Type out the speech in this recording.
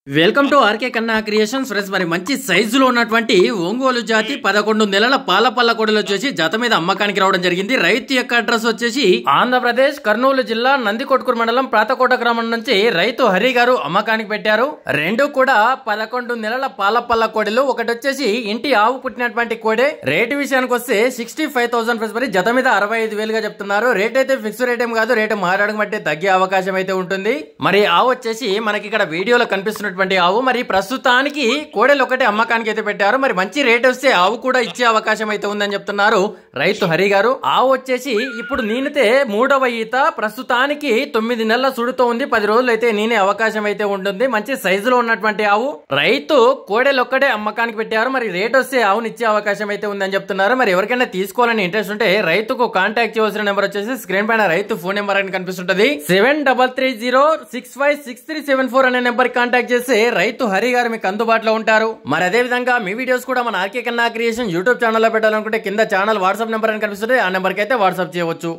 Welcome to RK కన్నా creations friends. మరి మంచి సైజులో ఉన్నటువంటి ఒంగోలు జాతి 11 నెలల పాల పల్ల కోడలు వచ్చేసి జత మీద అమ్మకానికి రావడం జరిగింది. రైతు యొక్క అడ్రస్ వచ్చేసి ఆంధ్రప్రదేశ్ కర్నూలు జిల్లా నందికొట్కూరు మండలం ప్రాతకోట గ్రామం నుంచి రైతు హరి గారు అమ్మకానికి పెట్టారు. రెండు కూడా 11 నెలల పాల పల్ల కోడలు. ఒకటి వచ్చేసి ఇంటి ఆవు పుట్టినటువంటి కోడే. రేటు విషయానికి వస్తే 65,000 ఫ్రెండ్స్. మరి జత మీద 65,000గా చెప్తున్నారు. రేట్ అయితే ఫిక్స్ రేట్ ఏం కాదు, రేటు మారడం బట్టి తగ్గే అవకాశం అయితే ఉంటుంది. మరి ఆవు వచ్చేసి మనకి ఇక్కడ వీడియోలో కనిపిస్తున్న ఆవు. మరి ప్రస్తుతానికి కోడెలు ఒకటే అమ్మకానికి అయితే పెట్టారు. మరి మంచి రేట్ వస్తే ఆవు కూడా ఇచ్చే అవకాశం అయితే ఉందని చెప్తున్నారు రైతు హరి గారు. ఆవు వచ్చేసి ఇప్పుడు నీనితే 3వ ఈత. ప్రస్తుతానికి 9 నెలల సుడుతో ఉంది. 10 రోజులు అయితే నీనే అవకాశం అయితే ఉంటుంది. మంచి సైజులో ఉన్నటువంటి ఆవు. రైతు కోడెలు ఒక్కటే అమ్మకానికి పెట్టారు. మరి రేట్ వస్తే ఆవుని ఇచ్చే అవకాశం అయితే ఉందని చెప్తున్నారు. మరి ఎవరికైనా తీసుకోవాలని ఇంట్రెస్ట్ ఉంటే రైతుకు కాంటాక్ట్ చేయవలసిన నెంబర్ వచ్చేసి స్క్రీన్ పైన రైతు ఫోన్ నెంబర్ అని కనిపిస్తుంటది. 7330656374 అనే నెంబర్ కాంటాక్ట్ చేసి రైతు హరి గారు మీకు అందుబాటులో ఉంటారు. మరి అదే విధంగా మీ వీడియోస్ కూడా మన ఆర్కే కన్నా క్రియేషన్ యూట్యూబ్ ఛానల్లో పెట్టాలనుకుంటే కింద ఛానల్ వాట్సాప్ నెంబర్ అని కనిపిస్తుంది. ఆ నెంబర్కి అయితే వాట్సాప్ చేయవచ్చు.